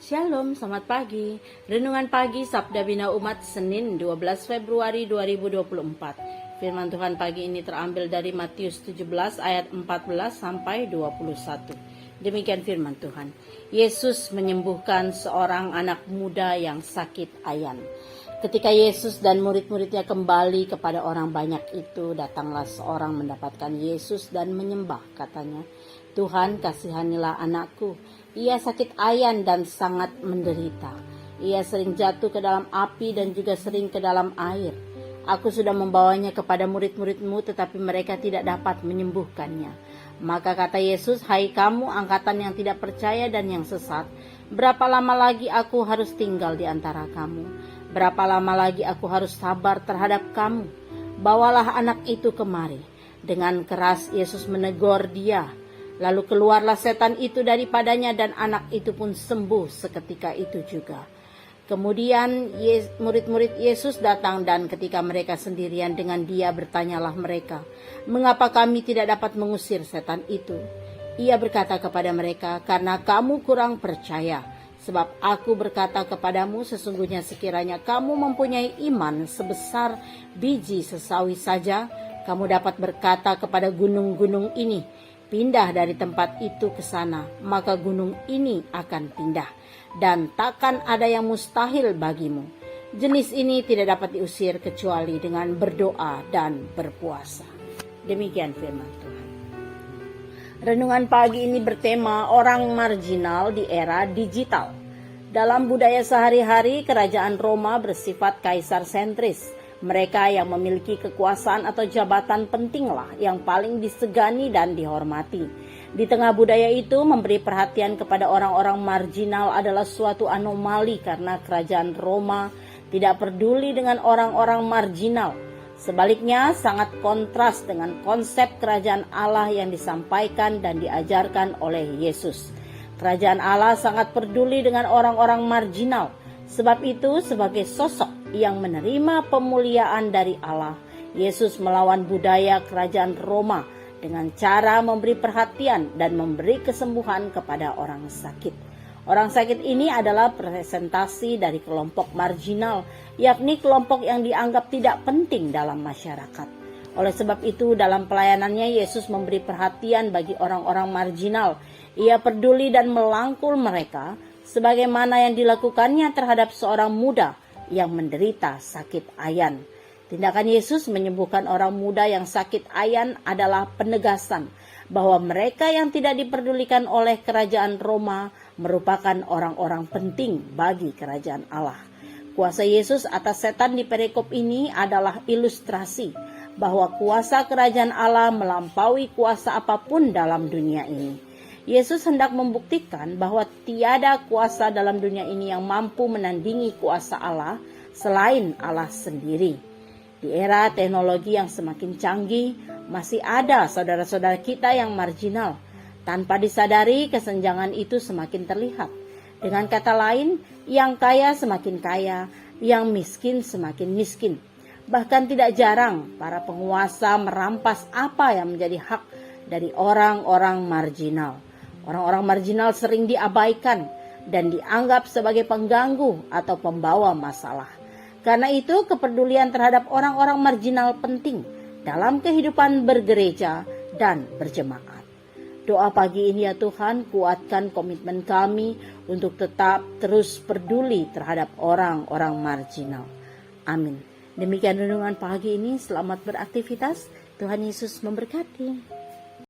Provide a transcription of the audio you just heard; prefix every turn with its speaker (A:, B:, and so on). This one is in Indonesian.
A: Shalom, selamat pagi. Renungan pagi Sabda Bina Umat Senin 12 Februari 2024. Firman Tuhan pagi ini terambil dari Matius 17 ayat 14 sampai 21. Demikian firman Tuhan. Yesus menyembuhkan seorang anak muda yang sakit ayan. Ketika Yesus dan murid-muridnya kembali kepada orang banyak itu, datanglah seorang mendapatkan Yesus dan menyembah, katanya, "Tuhan, kasihanilah anakku. Ia sakit ayan dan sangat menderita. Ia sering jatuh ke dalam api dan juga sering ke dalam air. Aku sudah membawanya kepada murid-muridmu, tetapi mereka tidak dapat menyembuhkannya." Maka kata Yesus, "Hai kamu angkatan yang tidak percaya dan yang sesat, berapa lama lagi aku harus tinggal di antara kamu? Berapa lama lagi aku harus sabar terhadap kamu? Bawalah anak itu kemari." Dengan keras Yesus menegur dia. Lalu keluarlah setan itu daripadanya dan anak itu pun sembuh seketika itu juga. Kemudian murid-murid Yesus datang dan ketika mereka sendirian dengan dia bertanyalah mereka, "Mengapa kami tidak dapat mengusir setan itu?" Ia berkata kepada mereka, "Karena kamu kurang percaya. Sebab aku berkata kepadamu, sesungguhnya sekiranya kamu mempunyai iman sebesar biji sesawi saja, kamu dapat berkata kepada gunung-gunung ini, 'Pindah dari tempat itu ke sana,' maka gunung ini akan pindah, dan takkan ada yang mustahil bagimu. Jenis ini tidak dapat diusir kecuali dengan berdoa dan berpuasa." Demikian firman Tuhan. Renungan pagi ini bertema orang marginal di era digital. Dalam budaya sehari-hari, kerajaan Roma bersifat kaisar sentris. Mereka yang memiliki kekuasaan atau jabatan pentinglah yang paling disegani dan dihormati. Di tengah budaya itu, memberi perhatian kepada orang-orang marginal adalah suatu anomali karena kerajaan Roma tidak peduli dengan orang-orang marginal. Sebaliknya, sangat kontras dengan konsep kerajaan Allah yang disampaikan dan diajarkan oleh Yesus. Kerajaan Allah sangat peduli dengan orang-orang marginal. Sebab itu, sebagai sosok yang menerima pemuliaan dari Allah, Yesus melawan budaya kerajaan Roma dengan cara memberi perhatian dan memberi kesembuhan kepada orang sakit. Orang sakit ini adalah presentasi dari kelompok marginal, yakni kelompok yang dianggap tidak penting dalam masyarakat. Oleh sebab itu, dalam pelayanannya Yesus memberi perhatian bagi orang-orang marginal. Ia peduli dan melangkul mereka, sebagaimana yang dilakukannya terhadap seorang muda yang menderita sakit ayan. Tindakan Yesus menyembuhkan orang muda yang sakit ayan adalah penegasan bahwa mereka yang tidak diperdulikan oleh kerajaan Roma merupakan orang-orang penting bagi kerajaan Allah. Kuasa Yesus atas setan di perikop ini adalah ilustrasi bahwa kuasa kerajaan Allah melampaui kuasa apapun dalam dunia ini. Yesus hendak membuktikan bahwa tiada kuasa dalam dunia ini yang mampu menandingi kuasa Allah selain Allah sendiri. Di era teknologi yang semakin canggih, masih ada saudara-saudara kita yang marginal. Tanpa disadari, kesenjangan itu semakin terlihat. Dengan kata lain, yang kaya semakin kaya, yang miskin semakin miskin. Bahkan tidak jarang para penguasa merampas apa yang menjadi hak dari orang-orang marginal. Orang-orang marginal sering diabaikan dan dianggap sebagai pengganggu atau pembawa masalah. Karena itu, kepedulian terhadap orang-orang marginal penting dalam kehidupan bergereja dan berjemaat. Doa pagi ini, ya Tuhan, kuatkan komitmen kami untuk tetap terus peduli terhadap orang-orang marginal. Amin. Demikian renungan pagi ini, selamat beraktivitas. Tuhan Yesus memberkati.